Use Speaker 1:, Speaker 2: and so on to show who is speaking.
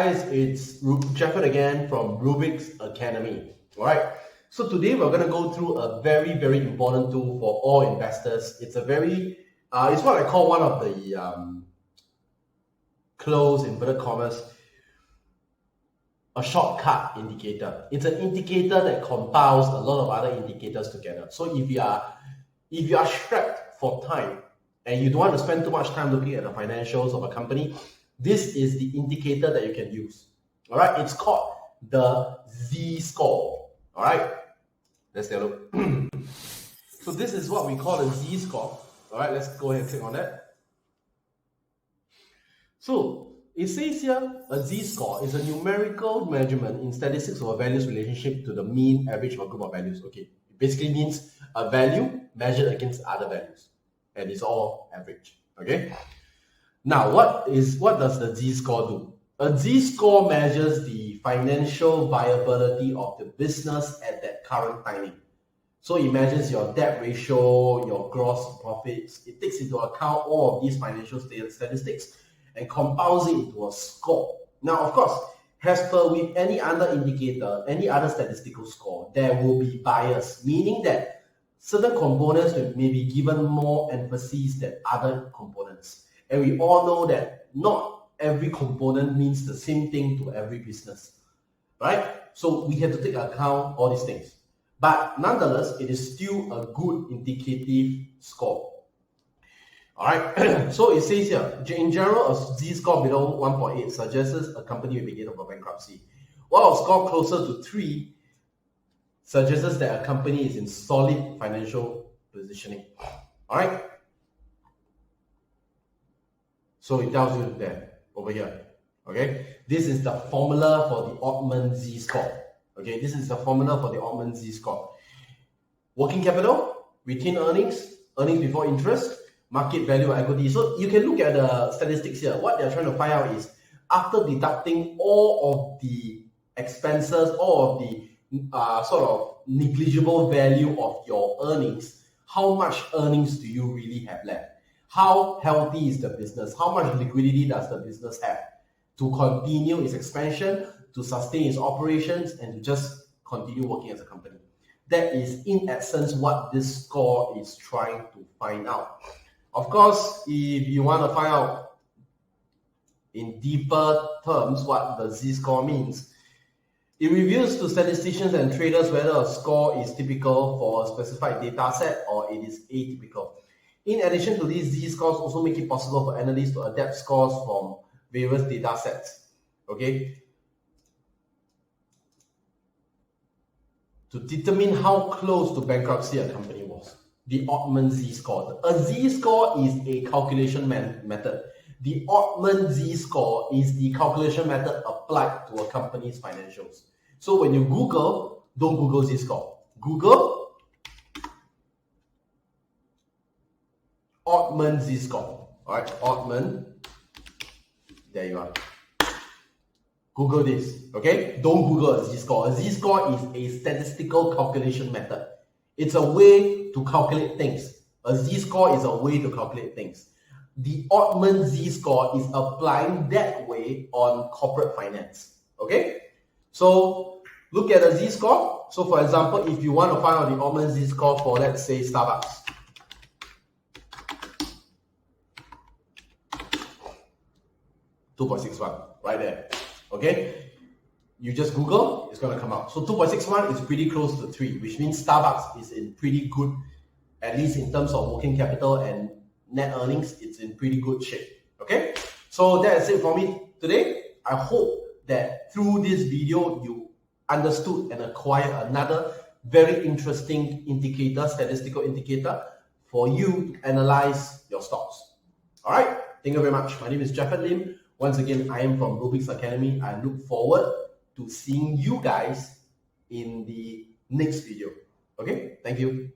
Speaker 1: guys, it's Jefford again from Rubik's Academy. Alright, so today we're going to go through a very, very important tool for all investors. It's a very, it's what I call one of the close inverted commas, a shortcut indicator. It's an indicator that compiles a lot of other indicators together. So if you are strapped for time and you don't want to spend too much time looking at the financials of a company, this is the indicator that you can use. All right, it's called the Z-score. All right, let's take a look. So this is what we call the Z-score. All right, let's go ahead and click on that. So it says here a Z-score is a numerical measurement in statistics of a values relationship to the mean average of a group of values. Okay, it basically means a value measured against other values, and it's all average. Okay. Now, what does the Z-score do? A Z-score measures the financial viability of the business at that current timing. So it measures your debt ratio, your gross profits. It takes into account all of these financial statistics and compiles it into a score. Now, of course, as per with any other indicator, any other statistical score, there will be bias, meaning that certain components may be given more emphasis than other components. And we all know that not every component means the same thing to every business, right? So we have to take account all these things. But nonetheless, it is still a good indicative score. All right, so it says here, in general, a Z-score below 1.8 suggests a company will be headed for bankruptcy, while a score closer to 3 suggests that a company is in solid financial positioning. All right. So it tells you that over here, okay? This is the formula for the Ottman Z-score, okay? This is the formula for the Ottman Z-score. Working capital, retained earnings, earnings before interest, market value of equity. So you can look at the statistics here. What they're trying to find out is after deducting all of the expenses, all of the sort of negligible value of your earnings, how much earnings do you really have left? How healthy is the business? How much liquidity does the business have to continue its expansion, to sustain its operations, and to just continue working as a company? That is, in essence, what this score is trying to find out. Of course, if you want to find out in deeper terms what the Z-score means, it reveals to statisticians and traders whether a score is typical for a specified data set or it is atypical. In addition to these, Z-scores also make it possible for analysts to adapt scores from various data sets, okay, to determine how close to bankruptcy a company was. The Ottman Z-score. A Z-score is a calculation method. The Ottman Z-score is the calculation method applied to a company's financials. So when you Google, don't Google Z-score. Google Ottman Z-score. All right, Ottman. There you are. Google this, okay? Don't Google a Z-score. A Z-score is a statistical calculation method. It's a way to calculate things. A Z-score is a way to calculate things. The Ottman Z-score is applying that way on corporate finance, okay? So look at the Z-score. So for example, if you want to find out the Ottman Z-score for, let's say, Starbucks, 2.61, right there, okay? You just Google, it's gonna come out. So 2.61 is pretty close to 3, which means Starbucks is in pretty good, at least in terms of working capital and net earnings, it's in pretty good shape, okay? So that's it for me today. I hope that through this video, you understood and acquired another very interesting indicator, statistical indicator, for you to analyze your stocks. All right, thank you very much. My name is Jefford Lim. Once again, I am from Rubik's Academy. I look forward to seeing you guys in the next video. Okay, thank you.